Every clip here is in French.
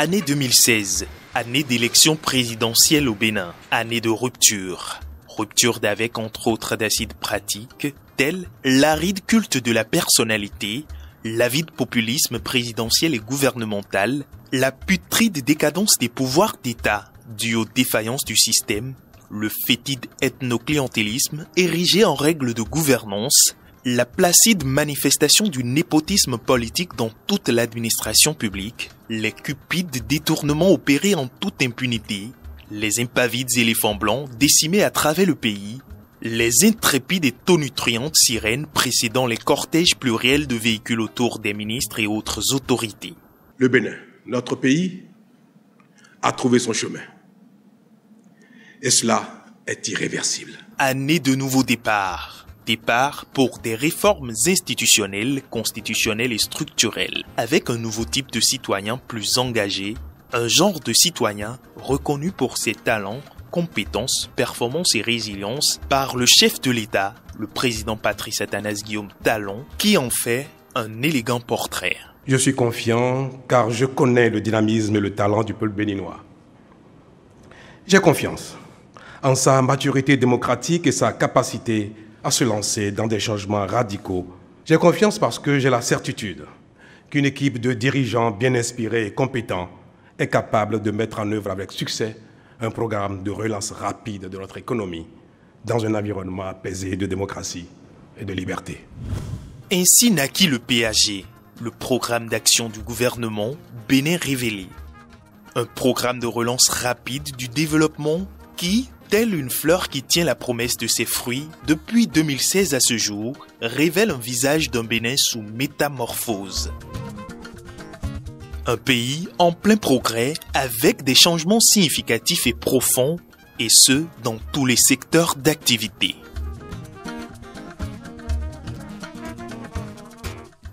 Année 2016, année d'élection présidentielle au Bénin, année de rupture. Rupture d'avec entre autres d'acides pratiques, tels l'aride culte de la personnalité, l'avide populisme présidentiel et gouvernemental, la putride décadence des pouvoirs d'État due aux défaillances du système, le fétide ethno-clientélisme érigé en règle de gouvernance, la placide manifestation du népotisme politique dans toute l'administration publique, les cupides détournements opérés en toute impunité, les impavides éléphants blancs décimés à travers le pays, les intrépides et tonitruantes sirènes précédant les cortèges pluriels de véhicules autour des ministres et autres autorités. Le Bénin, notre pays, a trouvé son chemin. Et cela est irréversible. Année de nouveau départ. Départ pour des réformes institutionnelles, constitutionnelles et structurelles, avec un nouveau type de citoyen plus engagé, un genre de citoyen reconnu pour ses talents, compétences, performances et résilience par le chef de l'État, le président Patrice Athanase Guillaume Talon, qui en fait un élégant portrait. Je suis confiant car je connais le dynamisme et le talent du peuple béninois. J'ai confiance en sa maturité démocratique et sa capacité à se lancer dans des changements radicaux. J'ai confiance parce que j'ai la certitude qu'une équipe de dirigeants bien inspirés et compétents est capable de mettre en œuvre avec succès un programme de relance rapide de notre économie dans un environnement apaisé de démocratie et de liberté. Ainsi naquit le PAG, le programme d'action du gouvernement Bénin Révélé. Un programme de relance rapide du développement qui, telle une fleur qui tient la promesse de ses fruits, depuis 2016 à ce jour, révèle un visage d'un Bénin sous métamorphose. Un pays en plein progrès avec des changements significatifs et profonds, et ce, dans tous les secteurs d'activité.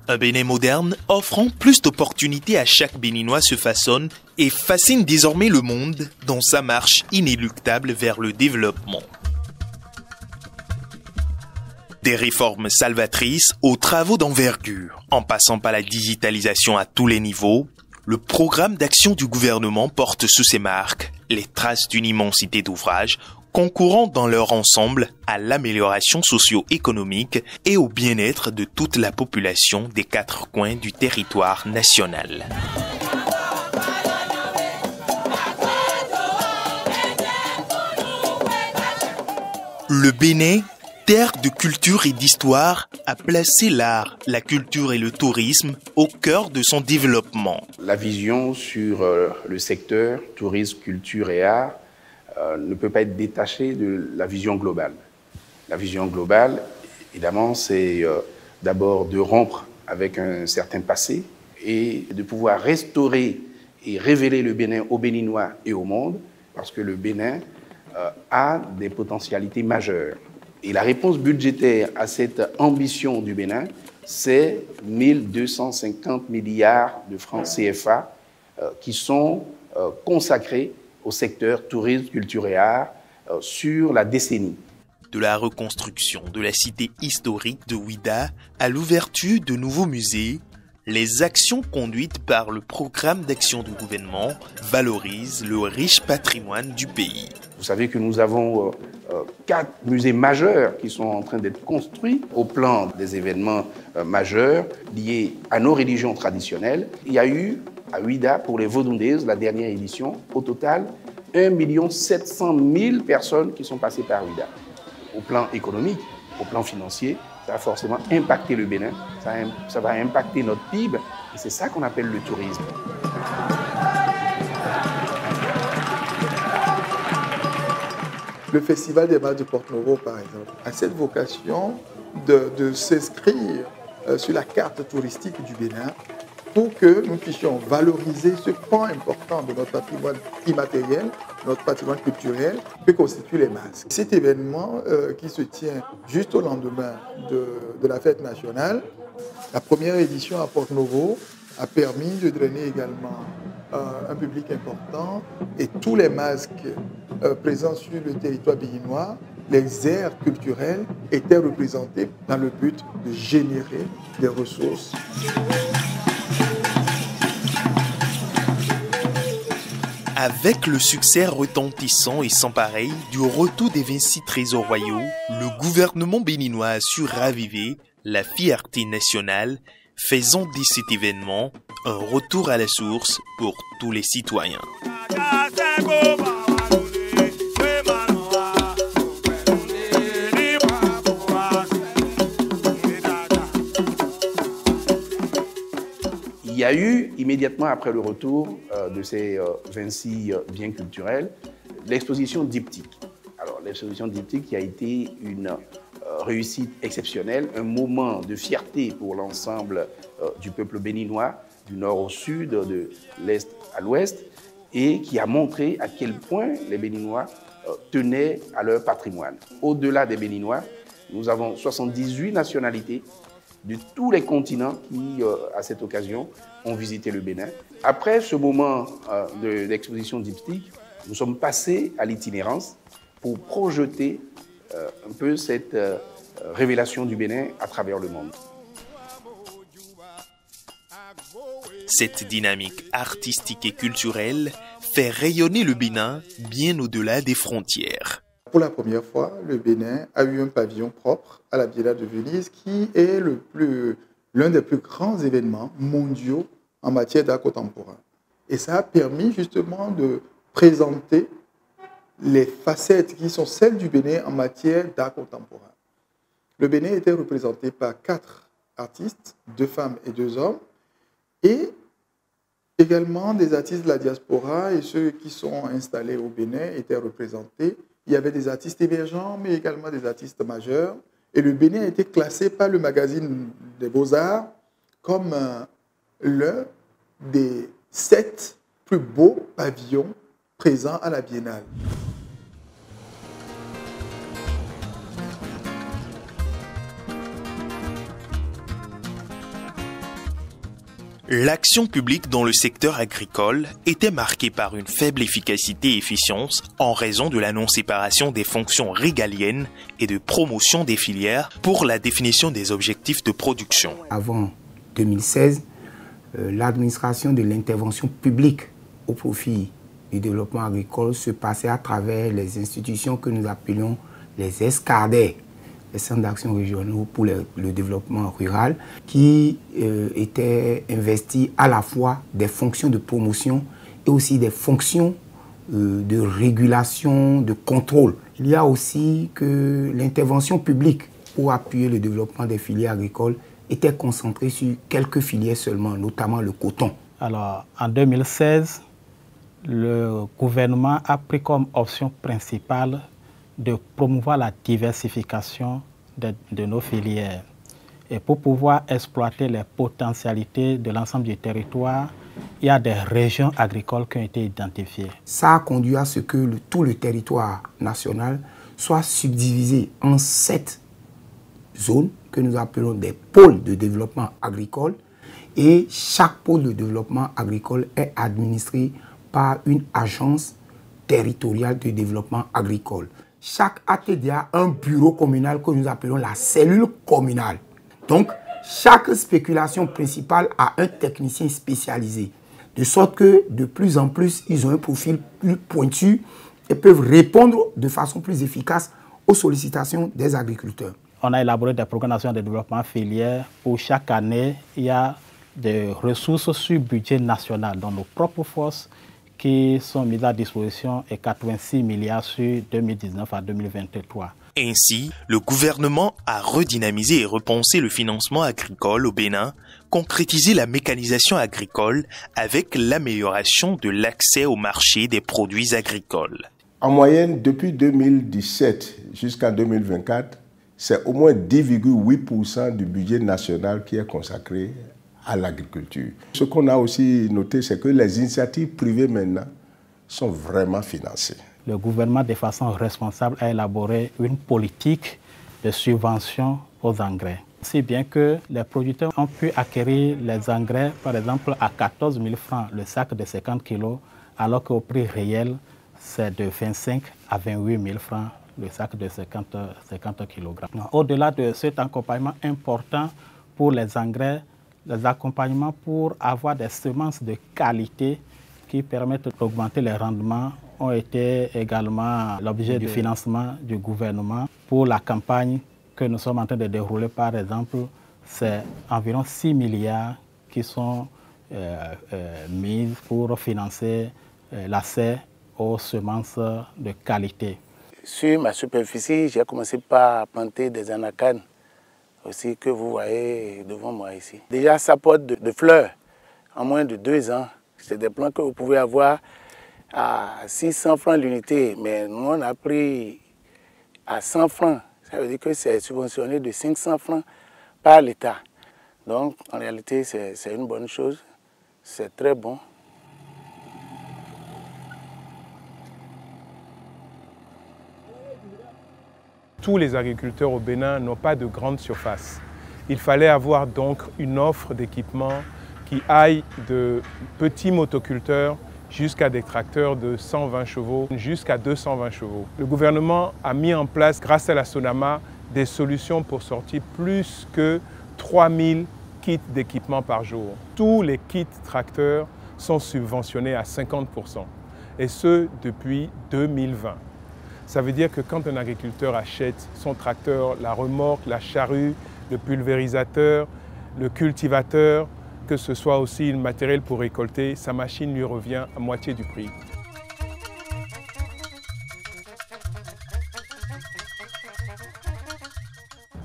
Un Bénin moderne offrant plus d'opportunités à chaque Béninois se façonne et fascine désormais le monde dans sa marche inéluctable vers le développement. Des réformes salvatrices aux travaux d'envergure, en passant par la digitalisation à tous les niveaux, le programme d'action du gouvernement porte sous ses marques les traces d'une immensité d'ouvrages concourant dans leur ensemble à l'amélioration socio-économique et au bien-être de toute la population des 4 coins du territoire national. Le Bénin, terre de culture et d'histoire, a placé l'art, la culture et le tourisme au cœur de son développement. La vision sur le secteur tourisme, culture et art ne peut pas être détachée de la vision globale. La vision globale, évidemment, c'est d'abord de rompre avec un certain passé et de pouvoir restaurer et révéler le Bénin aux Béninois et au monde, parce que le Bénin a des potentialités majeures. Et la réponse budgétaire à cette ambition du Bénin, c'est 1250 milliards de francs CFA qui sont consacrés au secteur tourisme, culture et art sur la décennie. De la reconstruction de la cité historique de Ouidah à l'ouverture de nouveaux musées, les actions conduites par le programme d'action du gouvernement valorisent le riche patrimoine du pays. Vous savez que nous avons 4 musées majeurs qui sont en train d'être construits au plan des événements majeurs liés à nos religions traditionnelles. Il y a eu à Ouidah, pour les Vodundés, la dernière édition, au total, 1 700 000 personnes qui sont passées par Ouidah. Au plan économique, au plan financier, ça va forcément impacter le Bénin, ça va impacter notre PIB, et c'est ça qu'on appelle le tourisme. Le Festival des Masques de Porto-Novo, par exemple, a cette vocation de s'inscrire sur la carte touristique du Bénin pour que nous puissions valoriser ce pan important de notre patrimoine immatériel, notre patrimoine culturel, que constituent les masques. Cet événement qui se tient juste au lendemain de la fête nationale, la première édition à Porto-Novo a permis de drainer également un public important et tous les masques présents sur le territoire béninois, les aires culturelles étaient représentés dans le but de générer des ressources. Avec le succès retentissant et sans pareil du retour des 26 trésors royaux, le gouvernement béninois a su raviver la fierté nationale, faisant de cet événement un retour à la source pour tous les citoyens. Il y a eu, immédiatement après le retour de ces 26 biens culturels, l'exposition diptyque. Alors, l'exposition diptyque qui a été une réussite exceptionnelle, un moment de fierté pour l'ensemble du peuple béninois, du nord au sud, de l'est à l'ouest, et qui a montré à quel point les Béninois tenaient à leur patrimoine. Au-delà des Béninois, nous avons 78 nationalités de tous les continents qui, à cette occasion, ont visité le Bénin. Après ce moment de l'exposition diptyque, nous sommes passés à l'itinérance pour projeter un peu cette révélation du Bénin à travers le monde. Cette dynamique artistique et culturelle fait rayonner le Bénin bien au-delà des frontières. Pour la première fois, le Bénin a eu un pavillon propre à la Biennale de Venise qui est l'un des plus grands événements mondiaux en matière d'art contemporain. Et ça a permis justement de présenter les facettes qui sont celles du Bénin en matière d'art contemporain. Le Bénin était représenté par 4 artistes, 2 femmes et 2 hommes, et également des artistes de la diaspora et ceux qui sont installés au Bénin étaient représentés. Il y avait des artistes émergents, mais également des artistes majeurs. Et le Bénin a été classé par le magazine des Beaux-Arts comme l'un des 7 plus beaux pavillons présents à la Biennale. L'action publique dans le secteur agricole était marquée par une faible efficacité et efficience en raison de la non-séparation des fonctions régaliennes et de promotion des filières pour la définition des objectifs de production. Avant 2016, l'administration de l'intervention publique au profit du développement agricole se passait à travers les institutions que nous appelions les escadères, les centres d'action régionaux pour le développement rural, qui étaient investis à la fois des fonctions de promotion et aussi des fonctions de régulation, de contrôle. Il y a aussi que l'intervention publique pour appuyer le développement des filières agricoles était concentrée sur quelques filières seulement, notamment le coton. Alors, en 2016, le gouvernement a pris comme option principale de promouvoir la diversification de nos filières. Et pour pouvoir exploiter les potentialités de l'ensemble du territoire, il y a des régions agricoles qui ont été identifiées. Ça a conduit à ce que tout le territoire national soit subdivisé en 7 zones que nous appelons des pôles de développement agricole. Et chaque pôle de développement agricole est administré par une agence territoriale de développement agricole. Chaque ATD a un bureau communal que nous appelons la cellule communale. Donc, chaque spéculation principale a un technicien spécialisé. De sorte que, de plus en plus, ils ont un profil plus pointu et peuvent répondre de façon plus efficace aux sollicitations des agriculteurs. On a élaboré des programmes nationaux de développement filière où chaque année, il y a des ressources sur budget national dans nos propres forces qui sont mises à disposition et 86 milliards sur 2019 à 2023. Ainsi, le gouvernement a redynamisé et repensé le financement agricole au Bénin, concrétisé la mécanisation agricole avec l'amélioration de l'accès au marché des produits agricoles. En moyenne, depuis 2017 jusqu'en 2024, c'est au moins 10,8% du budget national qui est consacré à l'agriculture. Ce qu'on a aussi noté, c'est que les initiatives privées maintenant sont vraiment financées. Le gouvernement, de façon responsable, a élaboré une politique de subvention aux engrais. Si bien que les producteurs ont pu acquérir les engrais, par exemple, à 14 000 francs le sac de 50 kg, alors qu'au prix réel, c'est de 25 à 28 000 francs le sac de 50 kg. Au-delà de cet accompagnement important pour les engrais, les accompagnements pour avoir des semences de qualité qui permettent d'augmenter les rendements ont été également l'objet du financement du gouvernement. Pour la campagne que nous sommes en train de dérouler, par exemple, c'est environ 6 milliards qui sont mis pour financer l'accès aux semences de qualité. Sur ma superficie, j'ai commencé par planter des anacanes aussi que vous voyez devant moi ici. Déjà, ça porte de fleurs en moins de 2 ans. C'est des plants que vous pouvez avoir à 600 francs l'unité, mais nous on a pris à 100 francs. Ça veut dire que c'est subventionné de 500 francs par l'État. Donc en réalité c'est une bonne chose, c'est très bon. Tous les agriculteurs au Bénin n'ont pas de grande surface. Il fallait avoir donc une offre d'équipement qui aille de petits motoculteurs jusqu'à des tracteurs de 120 chevaux, jusqu'à 220 chevaux. Le gouvernement a mis en place, grâce à la SONAMA, des solutions pour sortir plus que 3000 kits d'équipement par jour. Tous les kits tracteurs sont subventionnés à 50%, et ce depuis 2020. Ça veut dire que quand un agriculteur achète son tracteur, la remorque, la charrue, le pulvérisateur, le cultivateur, que ce soit aussi le matériel pour récolter, sa machine lui revient à moitié du prix.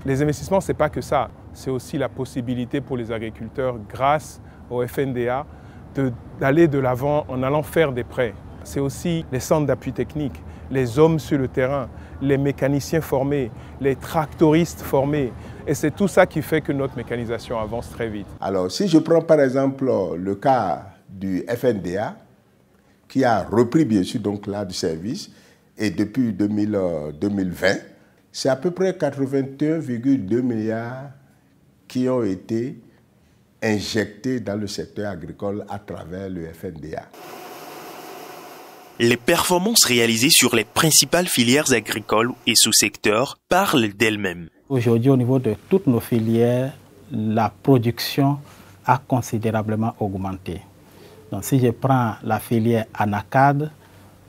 Les investissements, ce n'est pas que ça. C'est aussi la possibilité pour les agriculteurs, grâce au FNDA, d'aller de l'avant en allant faire des prêts. C'est aussi les centres d'appui technique, les hommes sur le terrain, les mécaniciens formés, les tractoristes formés. Et c'est tout ça qui fait que notre mécanisation avance très vite. Alors, si je prends par exemple le cas du FNDA, qui a repris bien sûr donc là du service, et depuis 2020, c'est à peu près 81,2 milliards qui ont été injectés dans le secteur agricole à travers le FNDA. Les performances réalisées sur les principales filières agricoles et sous-secteurs parlent d'elles-mêmes. Aujourd'hui, au niveau de toutes nos filières, la production a considérablement augmenté. Donc, si je prends la filière anacarde,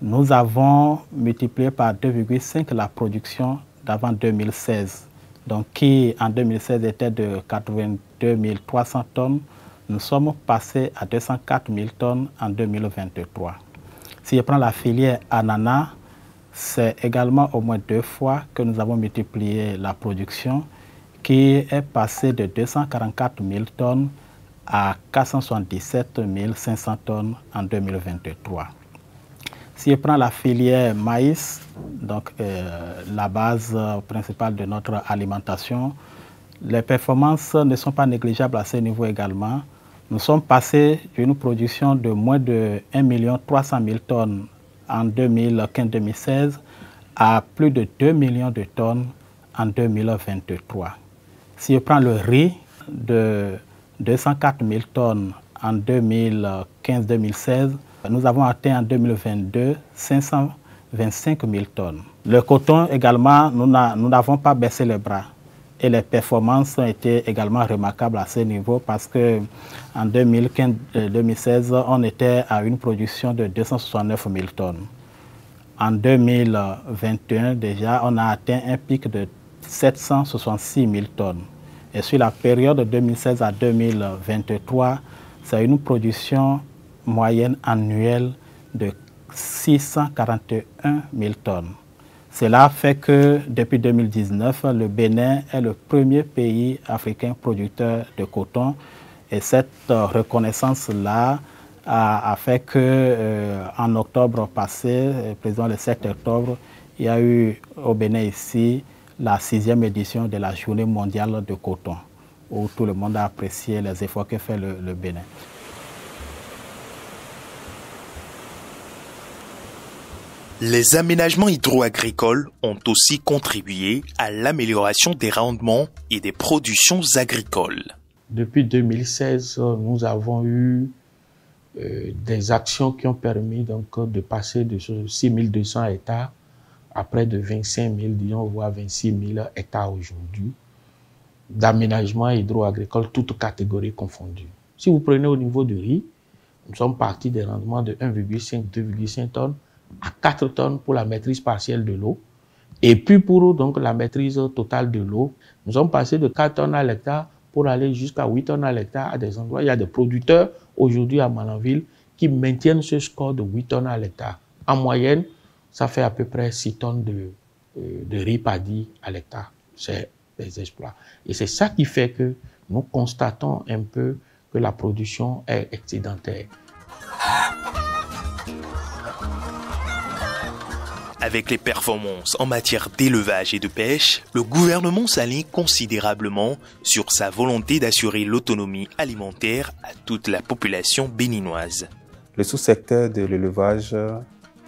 nous avons multiplié par 2,5 la production d'avant 2016. Donc, qui en 2016 était de 82 300 tonnes, nous sommes passés à 204 000 tonnes en 2023. Si je prends la filière ananas, c'est également au moins 2 fois que nous avons multiplié la production, qui est passée de 244 000 tonnes à 477 500 tonnes en 2023. Si je prends la filière maïs, donc la base principale de notre alimentation, les performances ne sont pas négligeables à ce niveau également. Nous sommes passés d'une production de moins de 1 300 000 tonnes en 2015-2016 à plus de 2 millions de tonnes en 2023. Si je prends le riz de 204 000 tonnes en 2015-2016, nous avons atteint en 2022 525 000 tonnes. Le coton également, nous n'avons pas baissé les bras. Et les performances ont été également remarquables à ce niveau parce qu'en 2015-2016, on était à une production de 269 000 tonnes. En 2021, déjà, on a atteint un pic de 766 000 tonnes. Et sur la période de 2016 à 2023, c'est une production moyenne annuelle de 641 000 tonnes. Cela fait que depuis 2019, le Bénin est le premier pays africain producteur de coton. Et cette reconnaissance-là a fait qu'en octobre passé, président le 7 octobre, il y a eu au Bénin ici la 6e édition de la Journée mondiale de coton, où tout le monde a apprécié les efforts que fait le Bénin. Les aménagements hydro-agricoles ont aussi contribué à l'amélioration des rendements et des productions agricoles. Depuis 2016, nous avons eu des actions qui ont permis donc, de passer de 6 200 hectares à près de 25 000, disons, voire 26 000 hectares aujourd'hui, d'aménagement hydro-agricole, toutes catégories confondues. Si vous prenez au niveau du riz, Nous sommes partis des rendements de 1,5, 2,5 tonnes à 4 tonnes pour la maîtrise partielle de l'eau. Et puis pour donc la maîtrise totale de l'eau, nous sommes passés de 4 tonnes à l'hectare pour aller jusqu'à 8 tonnes à l'hectare à des endroits. Il y a des producteurs aujourd'hui à Malanville qui maintiennent ce score de 8 tonnes à l'hectare. En moyenne, ça fait à peu près 6 tonnes de riz paddy à l'hectare. C'est des exploits. Et c'est ça qui fait que nous constatons un peu que la production est excédentaire. Avec les performances en matière d'élevage et de pêche, le gouvernement s'aligne considérablement sur sa volonté d'assurer l'autonomie alimentaire à toute la population béninoise. Le sous-secteur de l'élevage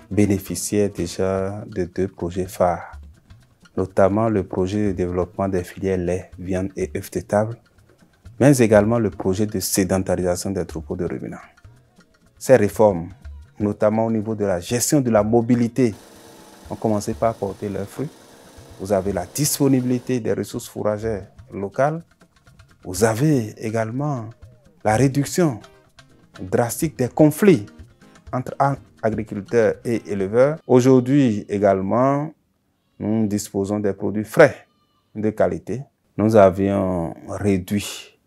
bénéficiait déjà de 2 projets phares, notamment le projet de développement des filières lait, viande et œufs de table, mais également le projet de sédentarisation des troupeaux de ruminants. Ces réformes, notamment au niveau de la gestion de la mobilité, ont commencé par porter leurs fruits. Vous avez la disponibilité des ressources fourragères locales. Vous avez également la réduction drastique des conflits entre agriculteurs et éleveurs. Aujourd'hui également, nous disposons des produits frais de qualité. Nous avions réduit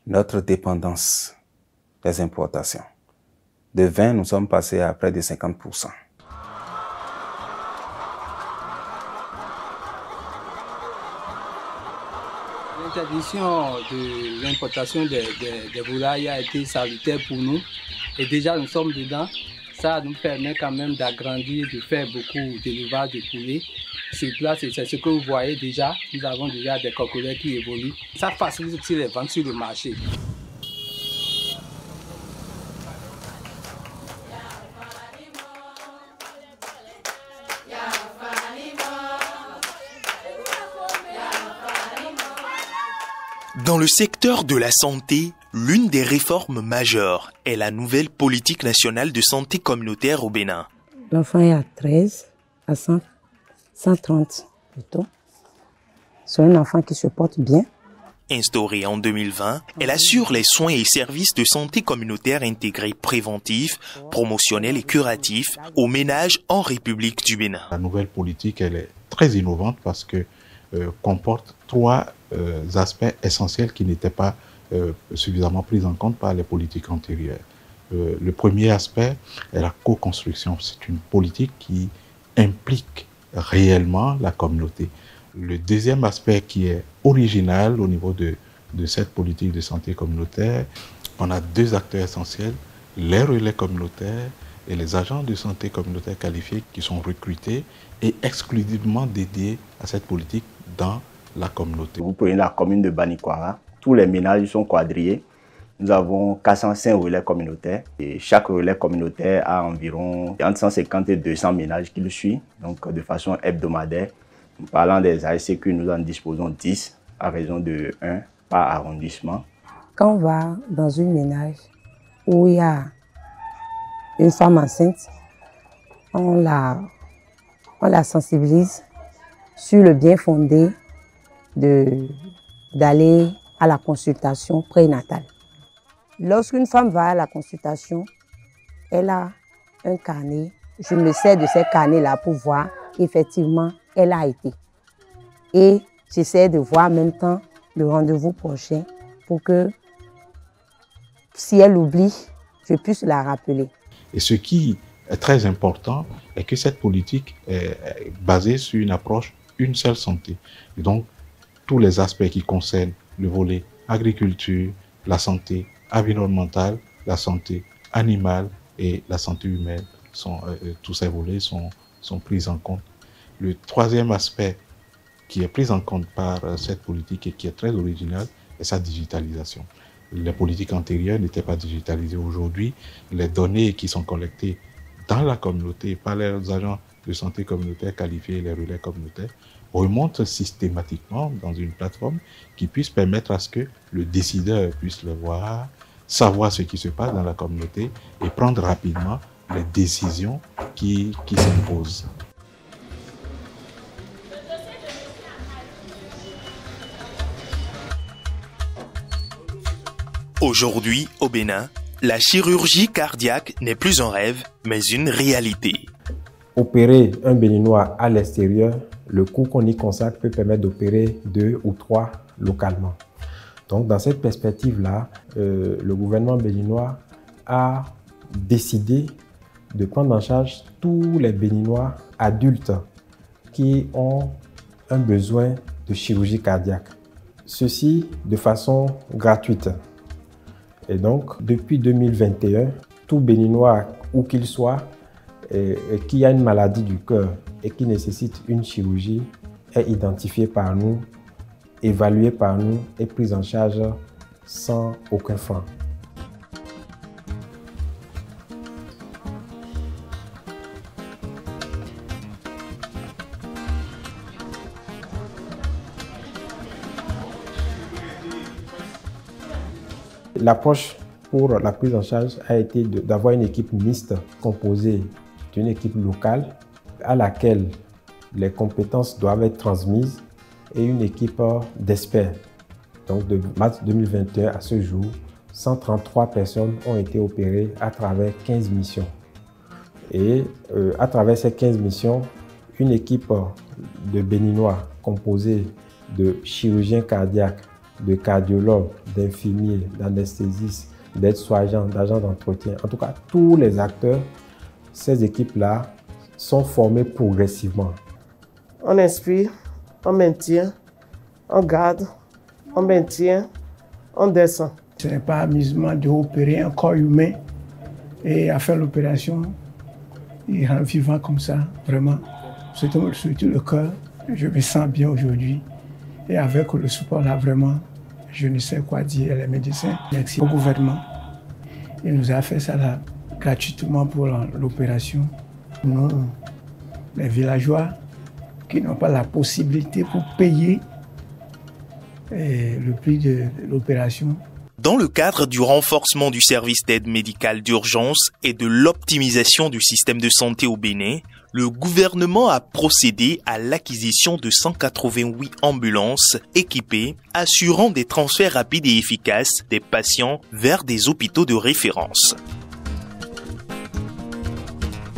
notre dépendance des importations. De 20, nous sommes passés à près de 50%. L'interdiction de l'importation des volailles a été salutaire pour nous et déjà nous sommes dedans. Ça nous permet quand même d'agrandir, de faire beaucoup d'élevage de poulets. Sur place, c'est ce que vous voyez déjà. Nous avons déjà des coquelicots qui évoluent. Ça facilite aussi les ventes sur le marché. Dans le secteur de la santé, l'une des réformes majeures est la nouvelle politique nationale de santé communautaire au Bénin. L'enfant est à 13, à 130 plutôt. C'est un enfant qui se porte bien. Instaurée en 2020, elle assure les soins et services de santé communautaire intégrés préventifs, promotionnels et curatifs aux ménages en République du Bénin. La nouvelle politique, elle est très innovante parce que comporte 3 aspects essentiels qui n'étaient pas suffisamment pris en compte par les politiques antérieures. Le premier aspect est la co-construction. C'est une politique qui implique réellement la communauté. Le deuxième aspect qui est original au niveau de cette politique de santé communautaire, on a 2 acteurs essentiels, les relais communautaires et les agents de santé communautaire qualifiés qui sont recrutés et exclusivement dédiés à cette politique dans la communauté. Vous prenez la commune de Banikwara, tous les ménages sont quadrillés. Nous avons 405 relais communautaires et chaque relais communautaire a environ entre 150 et 200 ménages qui le suivent, donc de façon hebdomadaire. Parlant des ASCQ, nous en disposons 10 à raison de 1 par arrondissement. Quand on va dans un ménage où il y a une femme enceinte, on la sensibilise sur le bien fondé d'aller à la consultation prénatale. Lorsqu'une femme va à la consultation, elle a un carnet. Je me sers de ces carnets-là pour voir effectivement elle a été. Et j'essaie de voir en même temps le rendez-vous prochain pour que si elle oublie, je puisse la rappeler. Et ce qui est très important est que cette politique est basée sur une approche une seule santé. Et donc, tous les aspects qui concernent le volet agriculture, la santé environnementale, la santé animale et la santé humaine, tous ces volets sont pris en compte. Le troisième aspect qui est pris en compte par cette politique et qui est très original est sa digitalisation. Les politiques antérieures n'étaient pas digitalisées. Aujourd'hui, les données qui sont collectées dans la communauté par les agents de santé communautaire qualifiés, les relais communautaires, remontent systématiquement dans une plateforme qui puisse permettre à ce que le décideur puisse le voir, savoir ce qui se passe dans la communauté et prendre rapidement les décisions qui s'imposent. Aujourd'hui, au Bénin, la chirurgie cardiaque n'est plus un rêve, mais une réalité. Opérer un Béninois à l'extérieur, le coût qu'on y consacre peut permettre d'opérer 2 ou 3 localement. Donc dans cette perspective-là, le gouvernement béninois a décidé de prendre en charge tous les Béninois adultes qui ont un besoin de chirurgie cardiaque. Ceci de façon gratuite. Et donc, depuis 2021, tout Béninois, où qu'il soit, qui a une maladie du cœur et qui nécessite une chirurgie, est identifié par nous, évalué par nous et pris en charge sans aucun franc. L'approche pour la prise en charge a été d'avoir une équipe mixte composée d'une équipe locale à laquelle les compétences doivent être transmises et une équipe d'experts. Donc de mars 2021 à ce jour, 133 personnes ont été opérées à travers 15 missions. Et à travers ces 15 missions, une équipe de Béninois composée de chirurgiens cardiaques, de cardiologues, d'infirmiers, d'anesthésistes, d'aides-soignants, d'agents d'entretien, en tout cas tous les acteurs, ces équipes-là sont formées progressivement. On inspire, on maintient, on garde, on maintient, on descend. Ce n'est pas amusement d'opérer un corps humain et à faire l'opération et en vivant comme ça, vraiment, surtout le cœur, je me sens bien aujourd'hui. Et avec le support là, vraiment, je ne sais quoi dire, les médecins. Merci au gouvernement. Il nous a fait ça là, gratuitement pour l'opération. Nous, les villageois qui n'ont pas la possibilité pour payer le prix de l'opération. Dans le cadre du renforcement du service d'aide médicale d'urgence et de l'optimisation du système de santé au Bénin, le gouvernement a procédé à l'acquisition de 188 ambulances équipées, assurant des transferts rapides et efficaces des patients vers des hôpitaux de référence.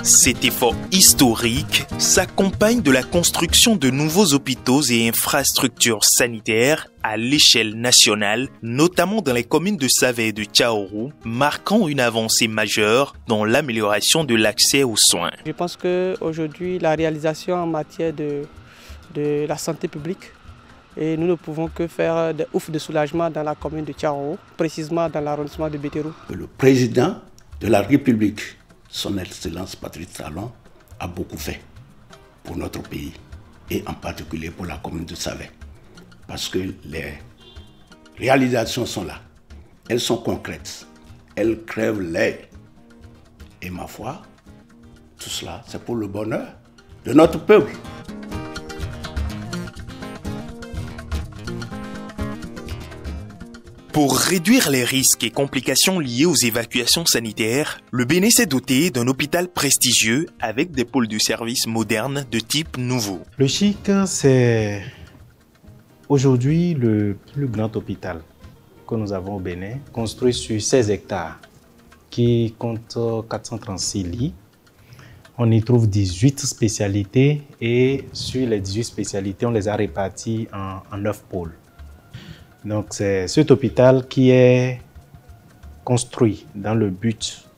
Cet effort historique s'accompagne de la construction de nouveaux hôpitaux et infrastructures sanitaires à l'échelle nationale, notamment dans les communes de Savé et de Tchaourou, marquant une avancée majeure dans l'amélioration de l'accès aux soins. Je pense qu'aujourd'hui, la réalisation en matière de la santé publique, et nous ne pouvons que faire des oufs de soulagement dans la commune de Tchaourou, précisément dans l'arrondissement de Bétérou. Le président de la République, Son Excellence Patrice Talon, a beaucoup fait pour notre pays et en particulier pour la commune de Savé. Parce que les réalisations sont là, elles sont concrètes, elles crèvent l'œil. Et ma foi, tout cela, c'est pour le bonheur de notre peuple. Pour réduire les risques et complications liées aux évacuations sanitaires, le Bénin s'est doté d'un hôpital prestigieux avec des pôles de services modernes de type nouveau. Le CHIC, c'est aujourd'hui le plus grand hôpital que nous avons au Bénin, construit sur 16 hectares, qui compte 436 lits. On y trouve 18 spécialités et sur les 18 spécialités, on les a réparties en 9 pôles. Donc c'est cet hôpital qui est construit dans le but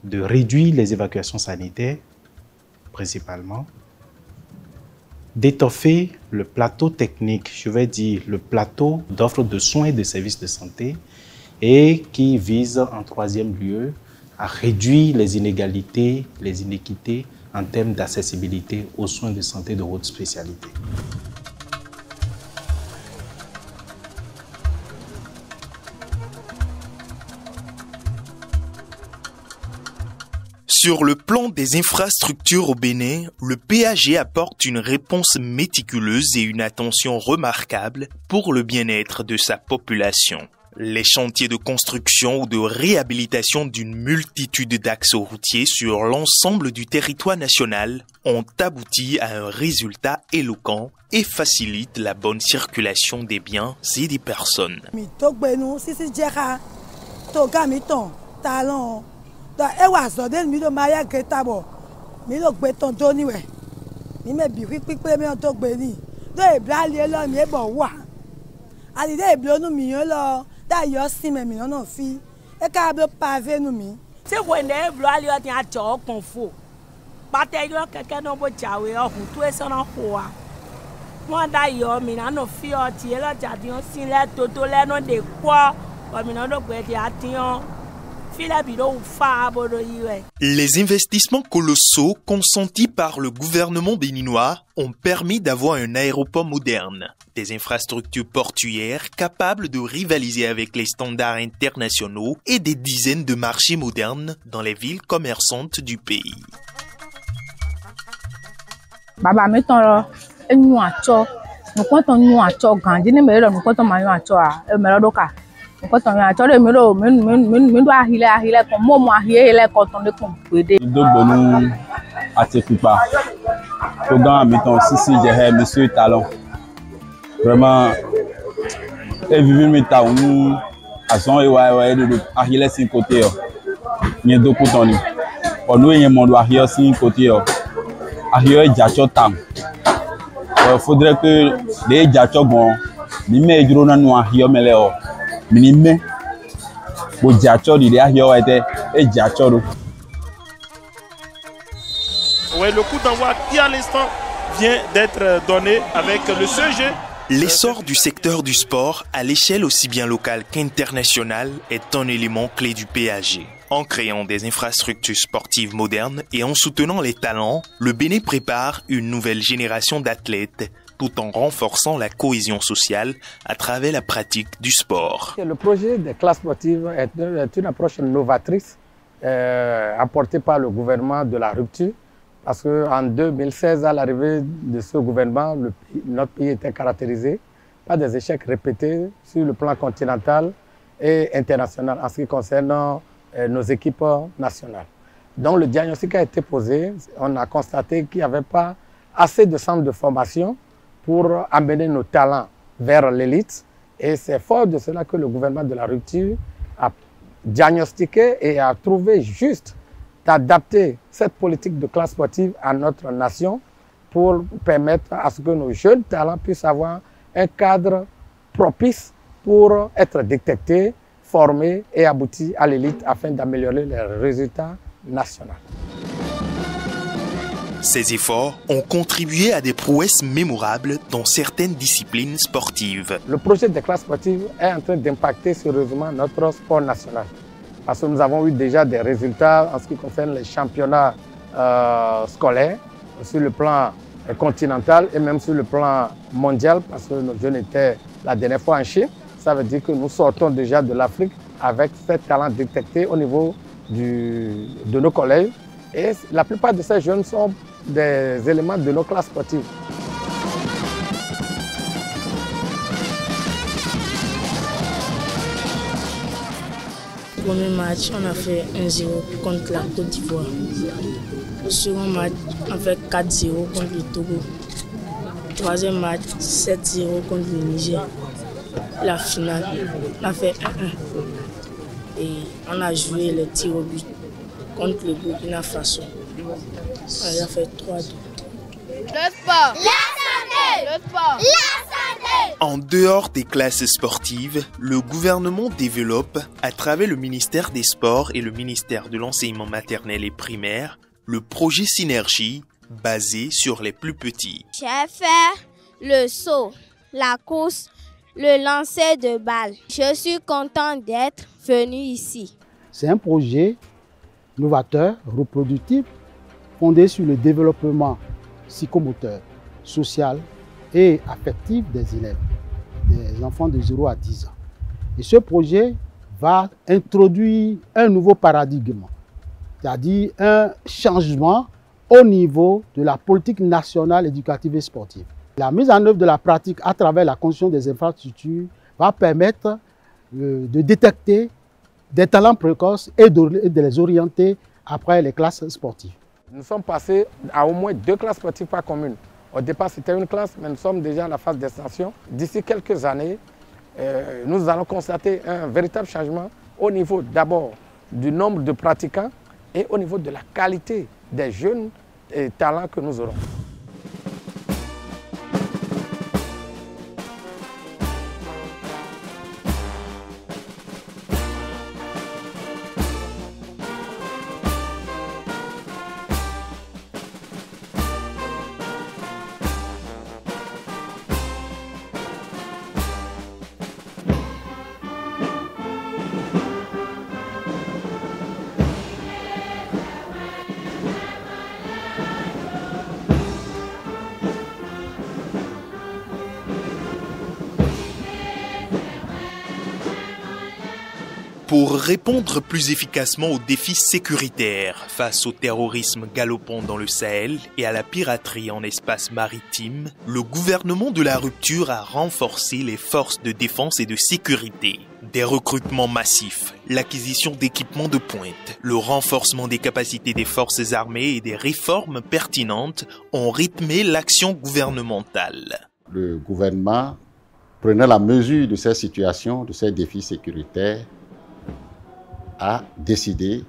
de réduire les évacuations sanitaires, principalement, d'étoffer le plateau technique, je vais dire le plateau d'offres de soins et de services de santé, et qui vise en troisième lieu à réduire les inégalités, les inéquités en termes d'accessibilité aux soins de santé de haute spécialité. Sur le plan des infrastructures au Bénin, le PAG apporte une réponse méticuleuse et une attention remarquable pour le bien-être de sa population. Les chantiers de construction ou de réhabilitation d'une multitude d'axes routiers sur l'ensemble du territoire national ont abouti à un résultat éloquent et facilitent la bonne circulation des biens et des personnes. talent. Donc, et wa zodé mi do maya greta bo. Mi do gbe ton doni we. Mi me bi pi pe mi on to gbe ni. Do e bla le lo mi e bo wa. Ali de e blo nu mi yo lo. Da yo si me mi no fi. E ka blo pavé nu mi. Se wo ne blo ali o tin a cho kon fo. Pate yo keke no bo jawe o hu tu e so no ho a. Mo da yo mi na no fi o ti e lo jadi on sin le toto le no de kwa. O mi no do gbe ti atiyan. Les investissements colossaux consentis par le gouvernement béninois ont permis d'avoir un aéroport moderne, des infrastructures portuaires capables de rivaliser avec les standards internationaux et des dizaines de marchés modernes dans les villes commerçantes du pays. Baba meton enu acho, no konto nu acho gandi ni mero no konto mayo acho a e mero doka. Nkoto ya acho re mero men do ahile kon mo ahile kon ton de kon pede. Dogbonu Atepupa. Programme meton Sisi Jehe Monsieur Talon. Vraiment e vivre mi ta unu azon e wa de ahile sin côté yo. Ni do kotoni. Onu yen mo do ahile sin côté yo. Ahile jacho tam. Faudrait que les jacho bon ni me duro na no ahile mele o. Minime bo jacho di ahile wa ete e jacho do. Ouais, le coup d'envoi qui à l'instant vient d'être donné avec le CG. L'essor du secteur du sport à l'échelle aussi bien locale qu'internationale est un élément clé du PAG. En créant des infrastructures sportives modernes et en soutenant les talents, le Bénin prépare une nouvelle génération d'athlètes tout en renforçant la cohésion sociale à travers la pratique du sport. Le projet des classes sportives est une approche novatrice apportée par le gouvernement de la rupture. Parce qu'en 2016, à l'arrivée de ce gouvernement, notre pays était caractérisé par des échecs répétés sur le plan continental et international en ce qui concerne nos équipes nationales. Donc le diagnostic a été posé, on a constaté qu'il n'y avait pas assez de centres de formation pour amener nos talents vers l'élite. Et c'est fort de cela que le gouvernement de la rupture a diagnostiqué et a trouvé juste d'adapter cette politique de classe sportive à notre nation pour permettre à ce que nos jeunes talents puissent avoir un cadre propice pour être détectés, formés et aboutis à l'élite afin d'améliorer les résultats nationaux. Ces efforts ont contribué à des prouesses mémorables dans certaines disciplines sportives. Le projet des classes sportives est en train d'impacter sérieusement notre sport national. Parce que nous avons eu déjà des résultats en ce qui concerne les championnats scolaires, sur le plan continental et même sur le plan mondial, parce que nos jeunes étaient la dernière fois en Chine. Ça veut dire que nous sortons déjà de l'Afrique avec ces talents détectés au niveau de nos collèges. Et la plupart de ces jeunes sont des éléments de nos classes sportives. Premier match, on a fait 1-0 contre la Côte d'Ivoire. Le second match, on a fait 4-0 contre le Togo. Le troisième match, 7-0 contre le Niger. La finale, on a fait 1-1. Et on a joué le tir au but contre le Burkina Faso. On a fait 3-2. Le sport, la santé, le sport, la santé. En dehors des classes sportives, le gouvernement développe, à travers le ministère des Sports et le ministère de l'Enseignement maternel et primaire, le projet Synergie basé sur les plus petits. J'ai fait le saut, la course, le lancer de balle. Je suis content d'être venu ici. C'est un projet novateur, reproductible, fondé sur le développement psychomoteur, social et affectif des élèves, des enfants de 0 à 10 ans. Et ce projet va introduire un nouveau paradigme, c'est-à-dire un changement au niveau de la politique nationale éducative et sportive. La mise en œuvre de la pratique à travers la construction des infrastructures va permettre de détecter des talents précoces et de les orienter après les classes sportives. Nous sommes passés à au moins 2 classes sportives par commune. Au départ, c'était une classe, mais nous sommes déjà à la phase d'extension. D'ici quelques années, nous allons constater un véritable changement au niveau d'abord du nombre de pratiquants et au niveau de la qualité des jeunes talents que nous aurons. Pour répondre plus efficacement aux défis sécuritaires face au terrorisme galopant dans le Sahel et à la piraterie en espace maritime, le gouvernement de la rupture a renforcé les forces de défense et de sécurité. Des recrutements massifs, l'acquisition d'équipements de pointe, le renforcement des capacités des forces armées et des réformes pertinentes ont rythmé l'action gouvernementale. Le gouvernement prenait la mesure de ces situations, de ces défis sécuritaires, a décidé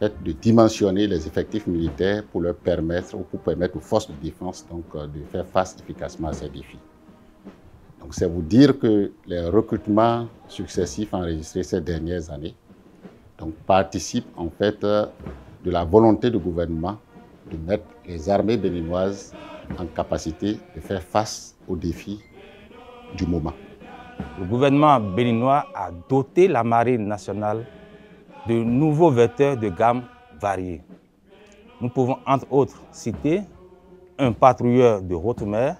de dimensionner les effectifs militaires pour leur permettre, ou pour permettre aux forces de défense de faire face efficacement à ces défis. Donc c'est vous dire que les recrutements successifs enregistrés ces dernières années participent en fait de la volonté du gouvernement de mettre les armées béninoises en capacité de faire face aux défis du moment. Le gouvernement béninois a doté la marine nationale de nouveaux vecteurs de gamme variés. Nous pouvons entre autres citer un patrouilleur de haute mer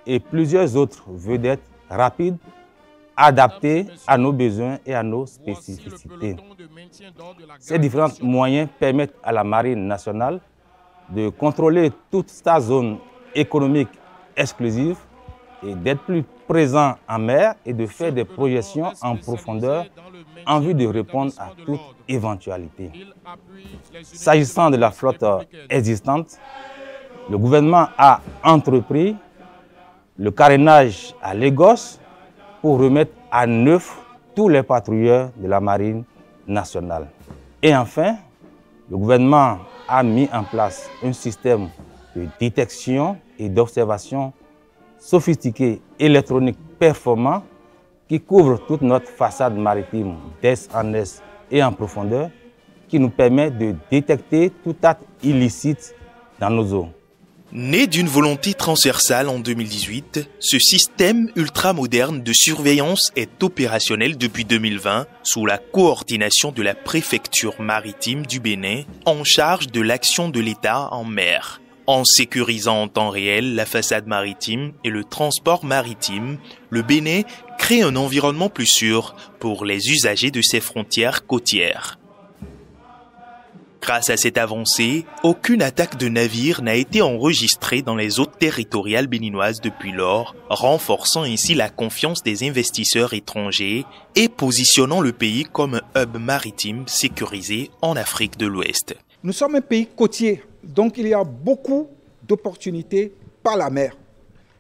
et plusieurs autres vedettes rapides adaptées à nos besoins et à nos spécificités. Ces différents moyens permettent à la marine nationale de contrôler toute sa zone économique exclusive et d'être plus présent en mer et de faire des projections en profondeur en vue de répondre à toute éventualité. S'agissant de la flotte existante, le gouvernement a entrepris le carénage à Lagos pour remettre à neuf tous les patrouilleurs de la marine nationale. Et enfin, le gouvernement a mis en place un système de détection et d'observation sophistiqué, électronique, performant, qui couvre toute notre façade maritime d'est en est et en profondeur, qui nous permet de détecter tout acte illicite dans nos eaux. Né d'une volonté transversale en 2018, ce système ultramoderne de surveillance est opérationnel depuis 2020 sous la coordination de la préfecture maritime du Bénin en charge de l'action de l'État en mer. En sécurisant en temps réel la façade maritime et le transport maritime, le Bénin crée un environnement plus sûr pour les usagers de ses frontières côtières. Grâce à cette avancée, aucune attaque de navire n'a été enregistrée dans les eaux territoriales béninoises depuis lors, renforçant ainsi la confiance des investisseurs étrangers et positionnant le pays comme un hub maritime sécurisé en Afrique de l'Ouest. Nous sommes un pays côtier, donc il y a beaucoup d'opportunités par la mer.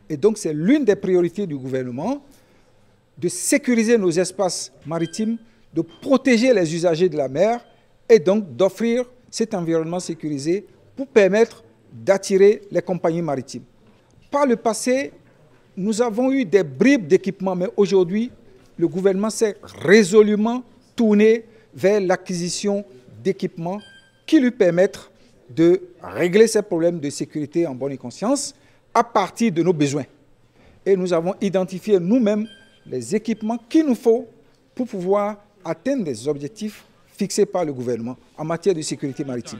Et donc c'est l'une des priorités du gouvernement de sécuriser nos espaces maritimes, de protéger les usagers de la mer et donc d'offrir cet environnement sécurisé pour permettre d'attirer les compagnies maritimes. Par le passé, nous avons eu des bribes d'équipement, mais aujourd'hui, le gouvernement s'est résolument tourné vers l'acquisition d'équipements qui lui permettent de régler ces problèmes de sécurité en bonne conscience à partir de nos besoins. Et nous avons identifié nous-mêmes les équipements qu'il nous faut pour pouvoir atteindre des objectifs fixés par le gouvernement en matière de sécurité maritime.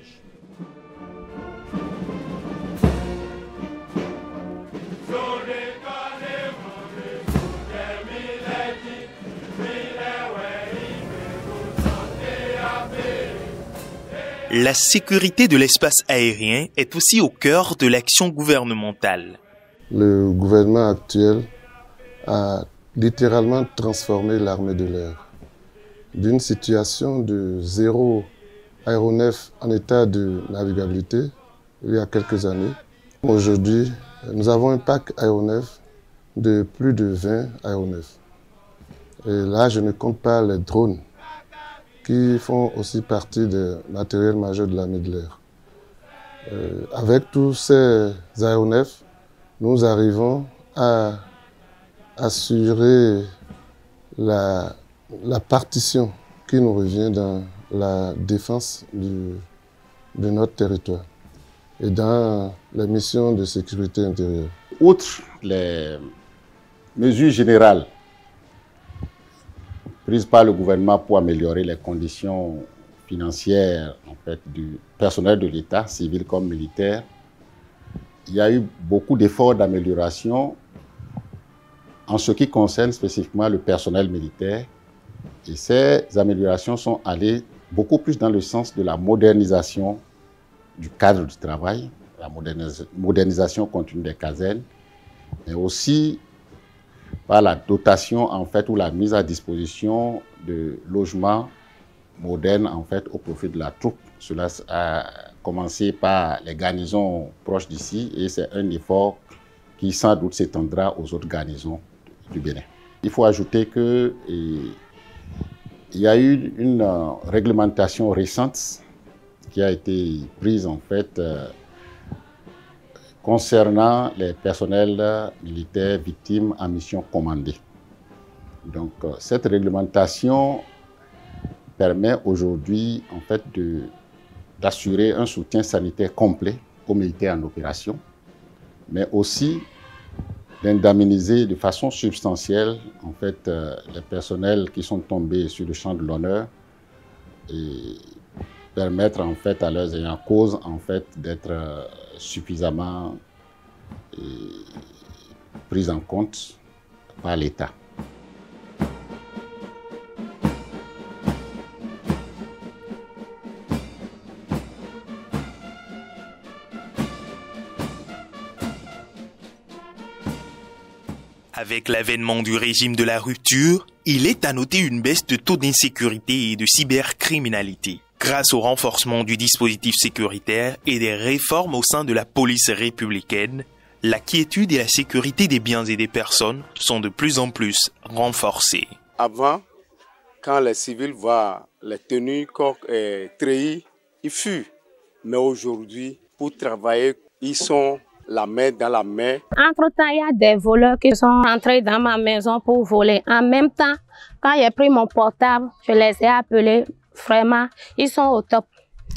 La sécurité de l'espace aérien est aussi au cœur de l'action gouvernementale. Le gouvernement actuel a littéralement transformé l'armée de l'air d'une situation de 0 aéronef en état de navigabilité il y a quelques années. Aujourd'hui, nous avons un parc aéronef de plus de 20 aéronefs. Et là, je ne compte pas les drones qui font aussi partie des matériels majeurs de l'armée de l'air. Avec tous ces aéronefs, nous arrivons à assurer la partition qui nous revient dans la défense de notre territoire et dans les missions de sécurité intérieure. Outre les mesures générales prises par le gouvernement pour améliorer les conditions financières en fait, du personnel de l'État, civil comme militaire, il y a eu beaucoup d'efforts d'amélioration en ce qui concerne spécifiquement le personnel militaire. Et ces améliorations sont allées beaucoup plus dans le sens de la modernisation du cadre du travail, la modernisation continue des casernes, mais aussi par la dotation en fait, ou la mise à disposition de logements modernes en fait, au profit de la troupe. Cela a commencé par les garnisons proches d'ici et c'est un effort qui sans doute s'étendra aux autres garnisons du Bénin. Il faut ajouter qu'il y a eu une réglementation récente qui a été prise en fait concernant les personnels militaires victimes en mission commandée. Donc cette réglementation permet aujourd'hui en fait d'assurer un soutien sanitaire complet aux militaires en opération, mais aussi d'indemniser de façon substantielle en fait, les personnels qui sont tombés sur le champ de l'honneur et permettre en fait, à leurs ayants cause en fait, d'être suffisamment pris en compte par l'État. Avec l'avènement du régime de la rupture, il est à noter une baisse de taux d'insécurité et de cybercriminalité. Grâce au renforcement du dispositif sécuritaire et des réformes au sein de la police républicaine, la quiétude et la sécurité des biens et des personnes sont de plus en plus renforcées. Avant, quand les civils voient les tenues treillis, ils fuient. Mais aujourd'hui, pour travailler, ils sont la main dans la main. Entre-temps, il y a des voleurs qui sont rentrés dans ma maison pour voler. En même temps, quand j'ai pris mon portable, je les ai appelés. Vraiment, ils sont au top.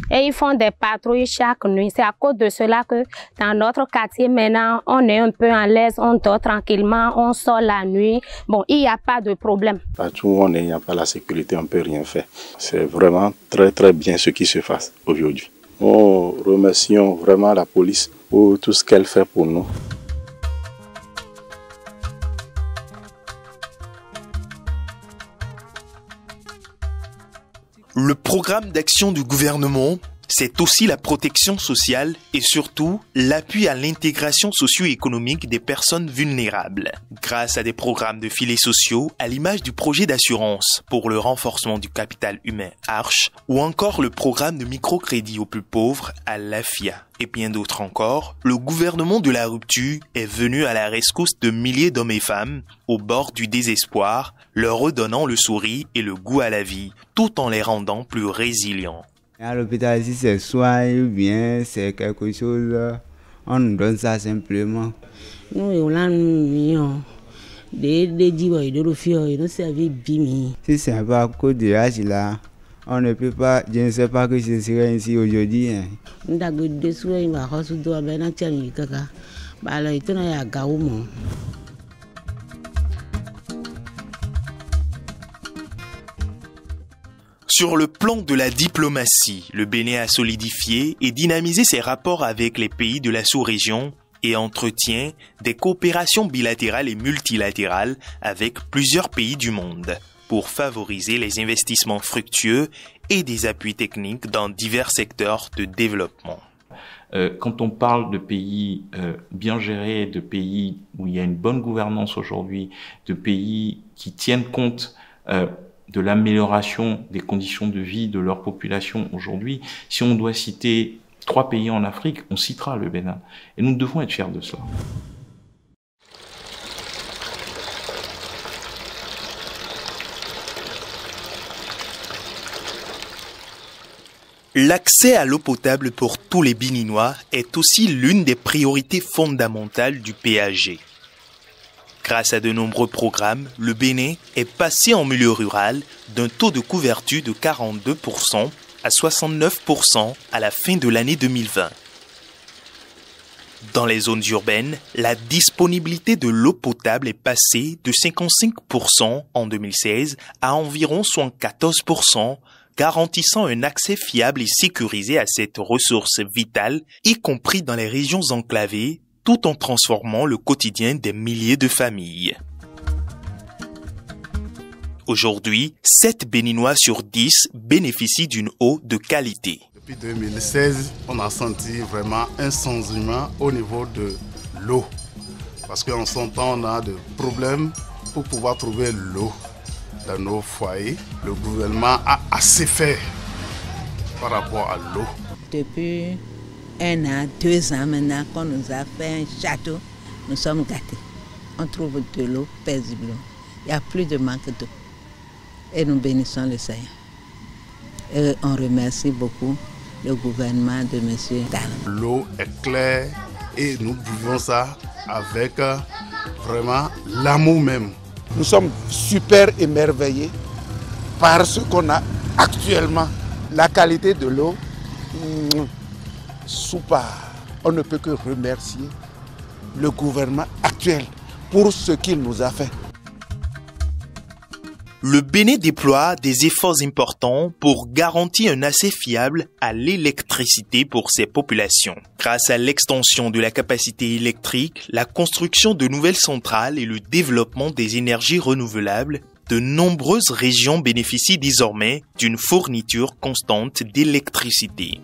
Et ils font des patrouilles chaque nuit. C'est à cause de cela que dans notre quartier, maintenant, on est un peu en l'aise, on dort tranquillement, on sort la nuit. Bon, il n'y a pas de problème. Partout où on est, il n'y a pas la sécurité, on ne peut rien faire. C'est vraiment très très bien ce qui se passe aujourd'hui. Nous remercions vraiment la police pour tout ce qu'elle fait pour nous. Le programme d'action du gouvernement, c'est aussi la protection sociale et surtout l'appui à l'intégration socio-économique des personnes vulnérables. Grâce à des programmes de filets sociaux, à l'image du projet d'assurance pour le renforcement du capital humain Arche, ou encore le programme de microcrédit aux plus pauvres à l'AFIA, et bien d'autres encore, le gouvernement de la rupture est venu à la rescousse de milliers d'hommes et femmes au bord du désespoir, leur redonnant le sourire et le goût à la vie, tout en les rendant plus résilients. À l'hôpital, si c'est soin ou bien c'est quelque chose, on nous donne ça simplement. Si c'est un peu à cause de l'âge là, on ne peut pas, je ne sais pas que ce serait ainsi aujourd'hui. Sur le plan de la diplomatie, le Bénin a solidifié et dynamisé ses rapports avec les pays de la sous-région et entretient des coopérations bilatérales et multilatérales avec plusieurs pays du monde pour favoriser les investissements fructueux et des appuis techniques dans divers secteurs de développement. Quand on parle de pays bien gérés, de pays où il y a une bonne gouvernance aujourd'hui, de pays qui tiennent compte de l'amélioration des conditions de vie de leur population aujourd'hui, si on doit citer 3 pays en Afrique, on citera le Bénin. Et nous devons être fiers de cela. L'accès à l'eau potable pour tous les Béninois est aussi l'une des priorités fondamentales du PAG. Grâce à de nombreux programmes, le Bénin est passé en milieu rural d'un taux de couverture de 42% à 69% à la fin de l'année 2020. Dans les zones urbaines, la disponibilité de l'eau potable est passée de 55% en 2016 à environ 74%, garantissant un accès fiable et sécurisé à cette ressource vitale, y compris dans les régions enclavées, tout en transformant le quotidien des milliers de familles. Aujourd'hui, 7 Béninois sur 10 bénéficient d'une eau de qualité. Depuis 2016, on a senti vraiment un changement au niveau de l'eau. Parce qu'en son temps, on a des problèmes pour pouvoir trouver l'eau dans nos foyers. Le gouvernement a assez fait par rapport à l'eau. Depuis 1 an, 2 ans maintenant qu'on nous a fait un château, nous sommes gâtés. On trouve de l'eau paisiblement. Il n'y a plus de manque d'eau. Et nous bénissons le Seigneur. Et on remercie beaucoup le gouvernement de M. Talon. L'eau est claire et nous buvons ça avec vraiment l'amour même. Nous sommes super émerveillés par ce qu'on a actuellement. La qualité de l'eau, super. On ne peut que remercier le gouvernement actuel pour ce qu'il nous a fait. Le Bénin déploie des efforts importants pour garantir un accès fiable à l'électricité pour ses populations. Grâce à l'extension de la capacité électrique, la construction de nouvelles centrales et le développement des énergies renouvelables, de nombreuses régions bénéficient désormais d'une fourniture constante d'électricité.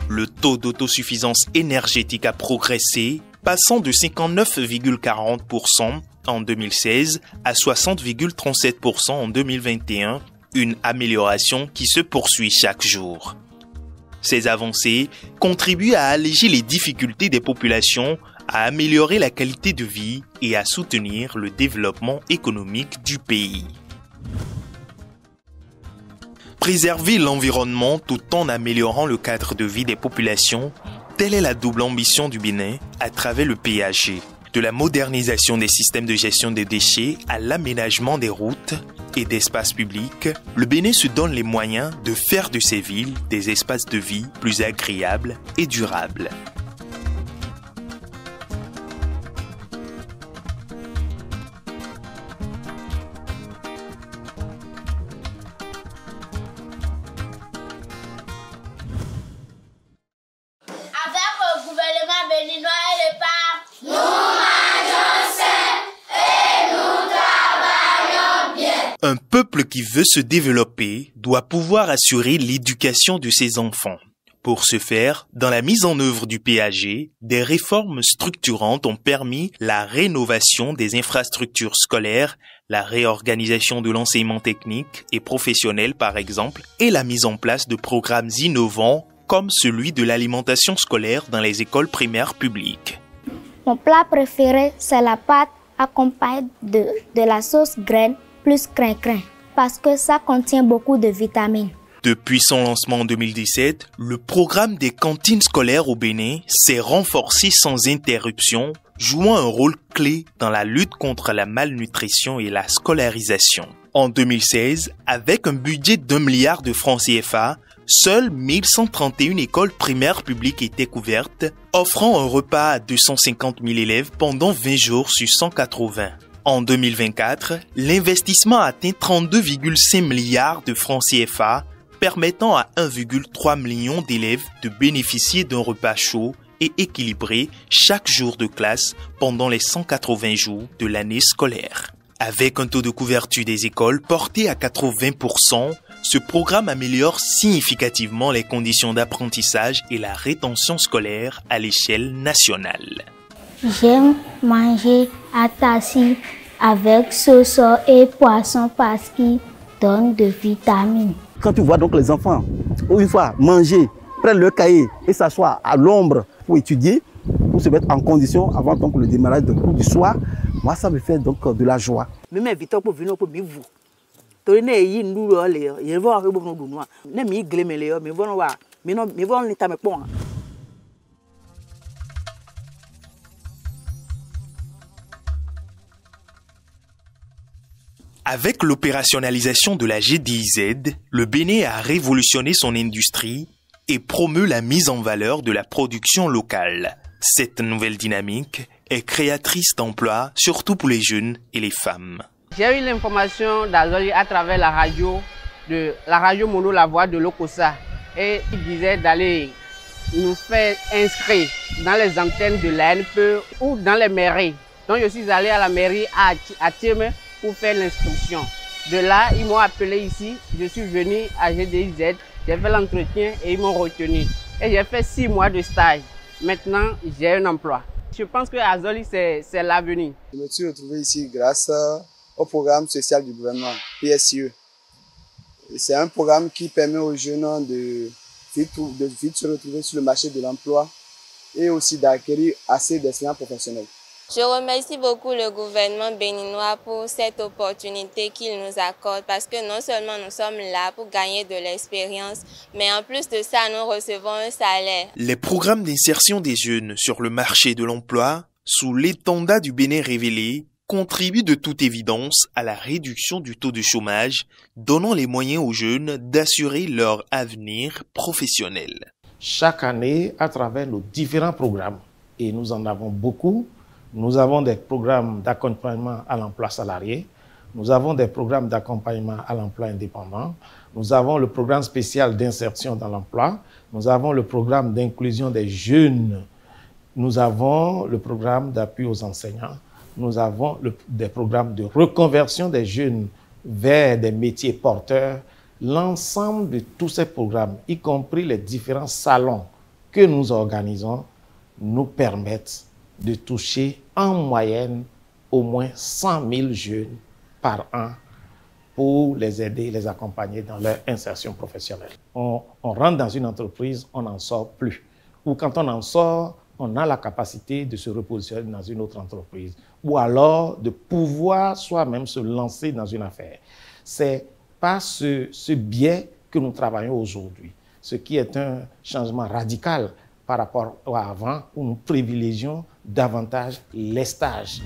Le taux d'autosuffisance énergétique a progressé, passant de 59,40% en 2016 à 60,37% en 2021, une amélioration qui se poursuit chaque jour. Ces avancées contribuent à alléger les difficultés des populations, à améliorer la qualité de vie et à soutenir le développement économique du pays. Préserver l'environnement tout en améliorant le cadre de vie des populations, telle est la double ambition du Bénin à travers le PAG. De la modernisation des systèmes de gestion des déchets à l'aménagement des routes et d'espaces publics, le Bénin se donne les moyens de faire de ces villes des espaces de vie plus agréables et durables. Un peuple qui veut se développer doit pouvoir assurer l'éducation de ses enfants. Pour ce faire, dans la mise en œuvre du PAG, des réformes structurantes ont permis la rénovation des infrastructures scolaires, la réorganisation de l'enseignement technique et professionnel par exemple, et la mise en place de programmes innovants comme celui de l'alimentation scolaire dans les écoles primaires publiques. Mon plat préféré, c'est la pâte accompagnée de la sauce graine plus crin-crin, parce que ça contient beaucoup de vitamines. Depuis son lancement en 2017, le programme des cantines scolaires au Bénin s'est renforcé sans interruption, jouant un rôle clé dans la lutte contre la malnutrition et la scolarisation. En 2016, avec un budget d'1 milliard de francs CFA, seules 1131 écoles primaires publiques étaient couvertes, offrant un repas à 250 000 élèves pendant 20 jours sur 180. En 2024, l'investissement atteint 32,5 milliards de francs CFA, permettant à 1,3 million d'élèves de bénéficier d'un repas chaud et équilibré chaque jour de classe pendant les 180 jours de l'année scolaire. Avec un taux de couverture des écoles porté à 80%, ce programme améliore significativement les conditions d'apprentissage et la rétention scolaire à l'échelle nationale. J'aime manger à tassi avec sauce et poisson parce qu'ils donnent de vitamines. Quand tu vois donc les enfants, une fois manger, prendre leur cahier et s'asseoir à l'ombre pour étudier, pour se mettre en condition avant donc le démarrage du cours du soir, moi ça me fait donc de la joie. Je m'invite pour venir pour vous. Torine yi nduro le ye vo ke bo no du no na mi glemele yo mi vo no wa mi vo ni ta me pon. Avec l'opérationnalisation de la GDIZ, le Bénin a révolutionné son industrie et promeut la mise en valeur de la production locale. Cette nouvelle dynamique est créatrice d'emplois, surtout pour les jeunes et les femmes. J'ai eu l'information d'Azoli à travers la radio Mono La Voix de l'Okosa. Et il disait d'aller nous faire inscrire dans les antennes de l'ANPE ou dans les mairies. Donc je suis allé à la mairie à Thieme pour faire l'inscription. De là, ils m'ont appelé ici. Je suis venu à GDIZ. J'ai fait l'entretien et ils m'ont retenu. Et j'ai fait 6 mois de stage. Maintenant, j'ai un emploi. Je pense que Azoli, c'est l'avenir. Je me suis retrouvé ici grâce au programme social du gouvernement, PSE. C'est un programme qui permet aux jeunes de vite se retrouver sur le marché de l'emploi et aussi d'acquérir assez d'expérience professionnelle. Je remercie beaucoup le gouvernement béninois pour cette opportunité qu'il nous accorde parce que non seulement nous sommes là pour gagner de l'expérience, mais en plus de ça, nous recevons un salaire. Les programmes d'insertion des jeunes sur le marché de l'emploi, sous l'étendard du Bénin révélé, contribuent de toute évidence à la réduction du taux de chômage, donnant les moyens aux jeunes d'assurer leur avenir professionnel. Chaque année, à travers nos différents programmes, et nous en avons beaucoup, nous avons des programmes d'accompagnement à l'emploi salarié, nous avons des programmes d'accompagnement à l'emploi indépendant, nous avons le programme spécial d'insertion dans l'emploi, nous avons le programme d'inclusion des jeunes, nous avons le programme d'appui aux enseignants, nous avons des programmes de reconversion des jeunes vers des métiers porteurs. L'ensemble de tous ces programmes, y compris les différents salons que nous organisons, nous permettent de toucher en moyenne au moins 100 000 jeunes par an pour les aider, les accompagner dans leur insertion professionnelle. On rentre dans une entreprise, on n'en sort plus. Ou quand on en sort, on a la capacité de se repositionner dans une autre entreprise. Ou alors de pouvoir soi-même se lancer dans une affaire. C'est par ce biais que nous travaillons aujourd'hui, ce qui est un changement radical par rapport à avant, où nous privilégions davantage les stages.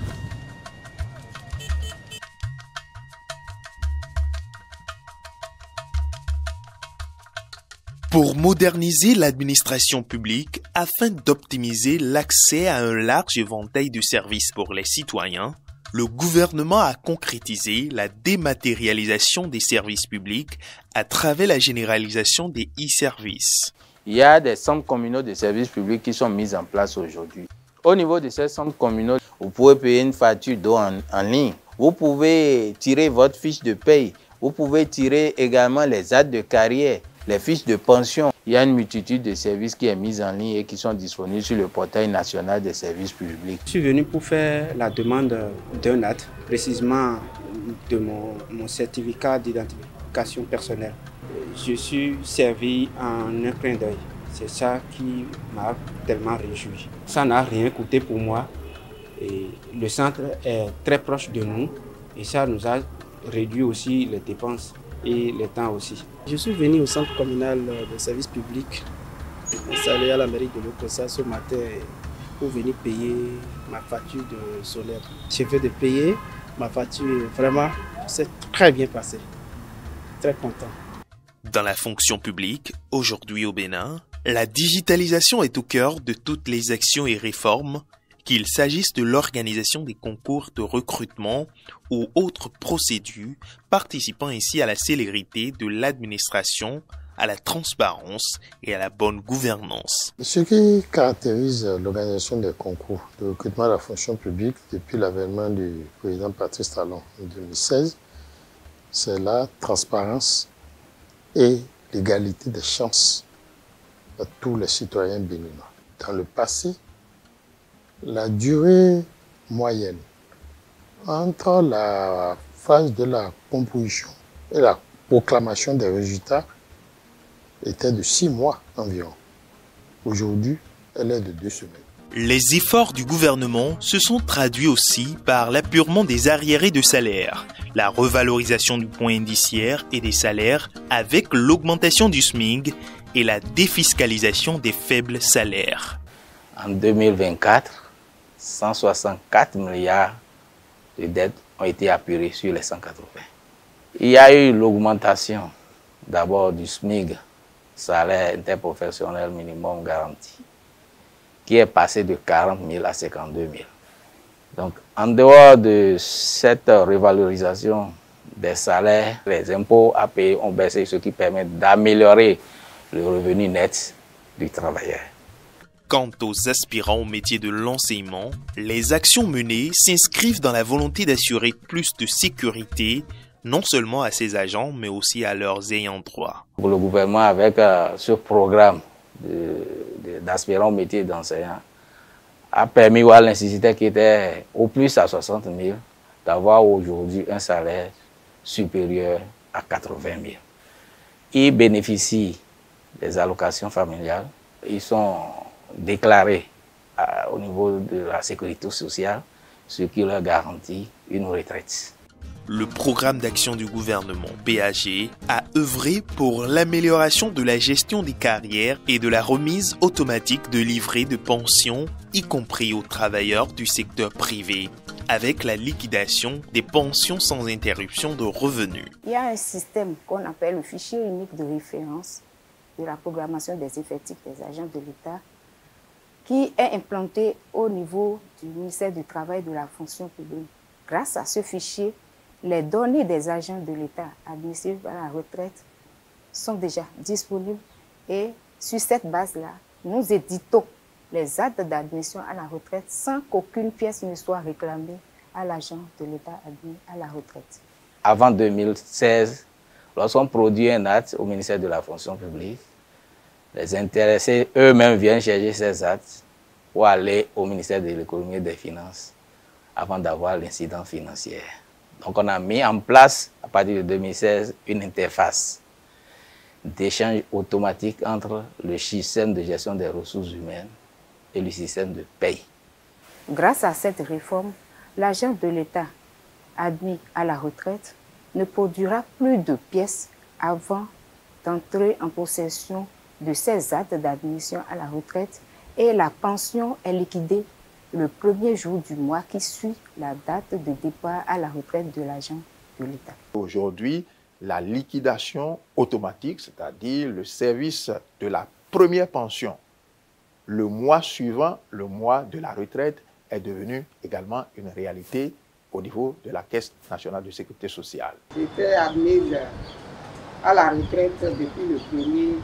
Pour moderniser l'administration publique afin d'optimiser l'accès à un large éventail de services pour les citoyens, le gouvernement a concrétisé la dématérialisation des services publics à travers la généralisation des e-services. Il y a des centres communaux de services publics qui sont mis en place aujourd'hui. Au niveau de ces centres communaux, vous pouvez payer une facture d'eau en ligne. Vous pouvez tirer votre fiche de paye. Vous pouvez tirer également les actes de carrière, les fiches de pension. Il y a une multitude de services qui est mise en ligne et qui sont disponibles sur le portail national des services publics. Je suis venu pour faire la demande d'un acte, précisément de mon certificat d'identification personnelle. Je suis servi en un clin d'œil. C'est ça qui m'a tellement réjoui. Ça n'a rien coûté pour moi. Et le centre est très proche de nous et ça nous a réduit aussi les dépenses et le temps aussi. Je suis venu au centre communal de services publics, installé à la mairie de l'Okosa ce matin pour venir payer ma facture de solaire. Je viens de payer ma facture, vraiment, c'est très bien passé. Très content. Dans la fonction publique, aujourd'hui au Bénin, la digitalisation est au cœur de toutes les actions et réformes, qu'il s'agisse de l'organisation des concours de recrutement ou autres procédures, participant ainsi à la célérité de l'administration, à la transparence et à la bonne gouvernance. Ce qui caractérise l'organisation des concours de recrutement de la fonction publique depuis l'avènement du président Patrice Talon en 2016, c'est la transparence et l'égalité des chances à tous les citoyens béninois. Dans le passé, la durée moyenne entre la phase de la composition et la proclamation des résultats était de 6 mois environ. Aujourd'hui, elle est de 2 semaines. Les efforts du gouvernement se sont traduits aussi par l'apurement des arriérés de salaire, la revalorisation du point indiciaire et des salaires avec l'augmentation du SMIC et la défiscalisation des faibles salaires. En 2024, 164 milliards de dettes ont été apurées sur les 180. Il y a eu l'augmentation d'abord du SMIC, salaire interprofessionnel minimum garanti, qui est passé de 40 000 à 52 000. Donc, en dehors de cette revalorisation des salaires, les impôts à payer ont baissé, ce qui permet d'améliorer le revenu net du travailleur. Quant aux aspirants au métier de l'enseignement, les actions menées s'inscrivent dans la volonté d'assurer plus de sécurité, non seulement à ces agents, mais aussi à leurs ayants droit. Pour le gouvernement, avec ce programme d'aspirants au métier d'enseignant, a permis à l'instituteur qui était au plus à 60 000 d'avoir aujourd'hui un salaire supérieur à 80 000. Ils bénéficient des allocations familiales. Ils sont déclarés au niveau de la sécurité sociale, ce qui leur garantit une retraite. Le programme d'action du gouvernement PAG a œuvré pour l'amélioration de la gestion des carrières et de la remise automatique de livrets de pension, y compris aux travailleurs du secteur privé, avec la liquidation des pensions sans interruption de revenus. Il y a un système qu'on appelle le fichier unique de référence de la programmation des effectifs des agents de l'État qui est implanté au niveau du ministère du Travail et de la fonction publique. Grâce à ce fichier, les données des agents de l'État administrés à la retraite sont déjà disponibles et sur cette base-là, nous éditons les actes d'admission à la retraite sans qu'aucune pièce ne soit réclamée à l'agent de l'État admis à la retraite. Avant 2016, lorsqu'on produit un acte au ministère de la fonction publique, les intéressés eux-mêmes viennent chercher ces actes pour aller au ministère de l'économie et des finances avant d'avoir l'incident financier. Donc on a mis en place, à partir de 2016, une interface d'échange automatique entre le système de gestion des ressources humaines et le système de paye. Grâce à cette réforme, l'agent de l'État admis à la retraite ne produira plus de pièces avant d'entrer en possession de ses actes d'admission à la retraite et la pension est liquidée le premier jour du mois qui suit la date de départ à la retraite de l'agent de l'État. Aujourd'hui, la liquidation automatique, c'est-à-dire le service de la première pension, le mois suivant le mois de la retraite, est devenu également une réalité au niveau de la Caisse nationale de sécurité sociale. J'étais admise à la retraite depuis le 1er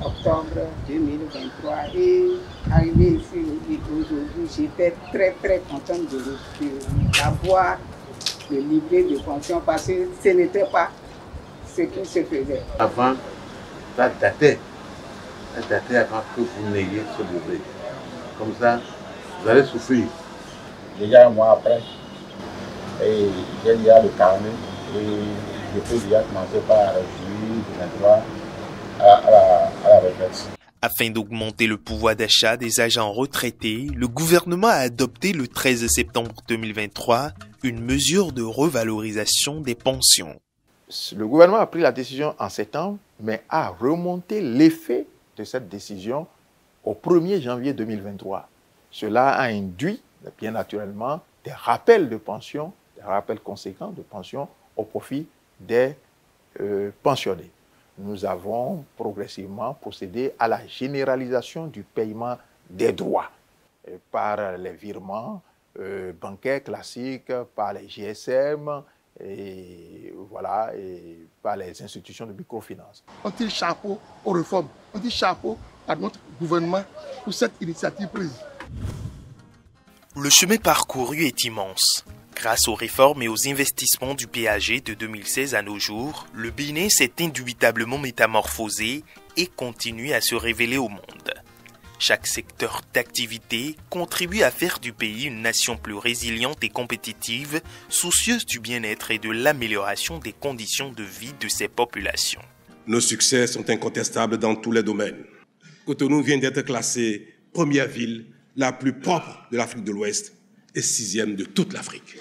octobre 2023 et arrivé ici aujourd'hui, j'étais très contente d'avoir le livret de pension parce que ce n'était pas ce qui se faisait. Avant, ça datait avant que vous n'ayez ce livret. Comme ça, vous allez souffrir. Déjà un mois après, j'ai déjà le carnet et je peux déjà commencer par jouir de mes droits à la retraite. Afin d'augmenter le pouvoir d'achat des agents retraités, le gouvernement a adopté le 13 septembre 2023 une mesure de revalorisation des pensions. Le gouvernement a pris la décision en septembre, mais a remonté l'effet de cette décision au 1er janvier 2023. Cela a induit, bien naturellement, des rappels de pension, des rappels conséquents de pension au profit des pensionnés. Nous avons progressivement procédé à la généralisation du paiement des droits par les virements bancaires classiques, par les GSM et, voilà, et par les institutions de microfinance. On tire chapeau aux réformes, on dit chapeau à notre gouvernement pour cette initiative prise. Le chemin parcouru est immense. Grâce aux réformes et aux investissements du PAG de 2016 à nos jours, le Bénin s'est indubitablement métamorphosé et continue à se révéler au monde. Chaque secteur d'activité contribue à faire du pays une nation plus résiliente et compétitive, soucieuse du bien-être et de l'amélioration des conditions de vie de ses populations. Nos succès sont incontestables dans tous les domaines. Cotonou vient d'être classée première ville la plus propre de l'Afrique de l'Ouest et 6e de toute l'Afrique.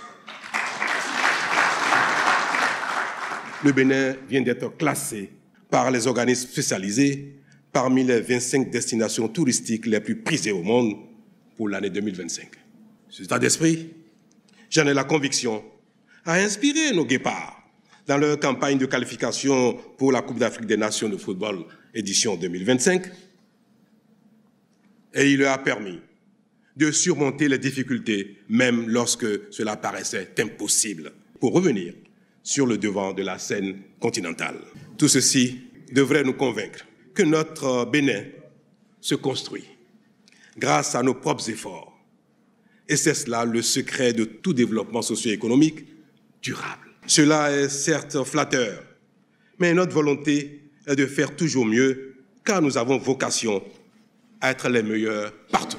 Le Bénin vient d'être classé par les organismes spécialisés parmi les 25 destinations touristiques les plus prisées au monde pour l'année 2025. Cet état d'esprit, j'en ai la conviction, a inspiré nos guépards dans leur campagne de qualification pour la Coupe d'Afrique des Nations de football édition 2025, et il leur a permis de surmonter les difficultés, même lorsque cela paraissait impossible, pour revenir sur le devant de la scène continentale. Tout ceci devrait nous convaincre que notre Bénin se construit grâce à nos propres efforts. Et c'est cela le secret de tout développement socio-économique durable. Cela est certes flatteur, mais notre volonté est de faire toujours mieux, car nous avons vocation à être les meilleurs partout.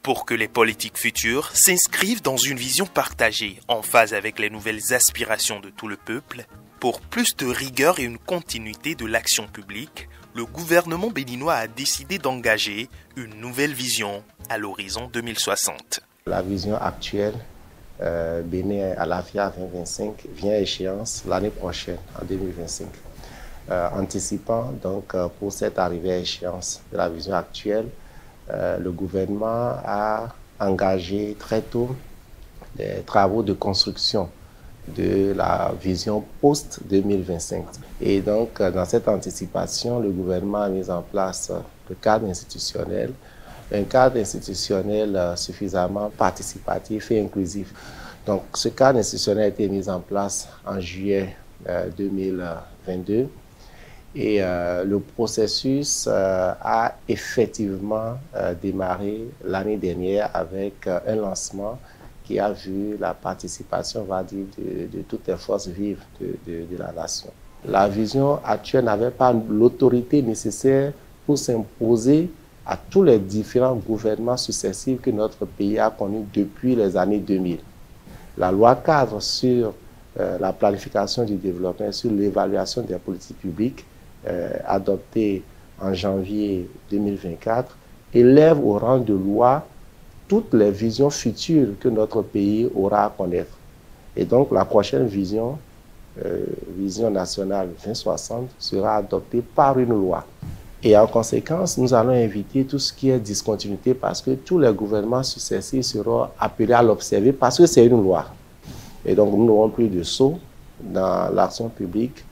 Pour que les politiques futures s'inscrivent dans une vision partagée, en phase avec les nouvelles aspirations de tout le peuple, pour plus de rigueur et une continuité de l'action publique, le gouvernement béninois a décidé d'engager une nouvelle vision à l'horizon 2060. La vision actuelle, Bénin à l'AFIA 2025, vient à échéance l'année prochaine, en 2025. Anticipant donc pour cette arrivée à échéance de la vision actuelle, le gouvernement a engagé très tôt des travaux de construction de la vision post-2025. Et donc, dans cette anticipation, le gouvernement a mis en place le cadre institutionnel, un cadre institutionnel suffisamment participatif et inclusif. Donc, ce cadre institutionnel a été mis en place en juillet 2022. Et le processus a effectivement démarré l'année dernière avec un lancement qui a vu la participation, on va dire, de toutes les forces vives de la nation. La vision actuelle n'avait pas l'autorité nécessaire pour s'imposer à tous les différents gouvernements successifs que notre pays a connus depuis les années 2000. La loi cadre sur la planification du développement, sur l'évaluation des politiques publiques, adoptée en janvier 2024, élève au rang de loi toutes les visions futures que notre pays aura à connaître. Et donc la prochaine vision, vision nationale 2060, sera adoptée par une loi. Et en conséquence, nous allons éviter tout ce qui est discontinuité parce que tous les gouvernements successifs seront appelés à l'observer parce que c'est une loi. Et donc nous n'aurons plus de saut dans l'action publique.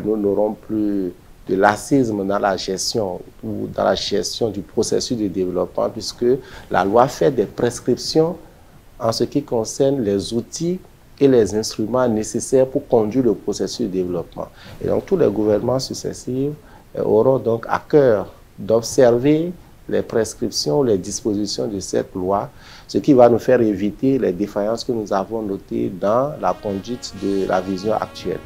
Nous n'aurons plus de laxisme dans la gestion ou dans la gestion du processus de développement puisque la loi fait des prescriptions en ce qui concerne les outils et les instruments nécessaires pour conduire le processus de développement. Et donc tous les gouvernements successifs auront donc à cœur d'observer les prescriptions, les dispositions de cette loi, ce qui va nous faire éviter les défaillances que nous avons notées dans la conduite de la vision actuelle.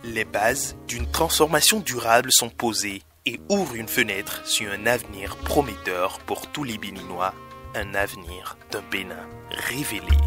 Les bases d'une transformation durable sont posées et ouvrent une fenêtre sur un avenir prometteur pour tous les Béninois, un avenir d'un Bénin révélé.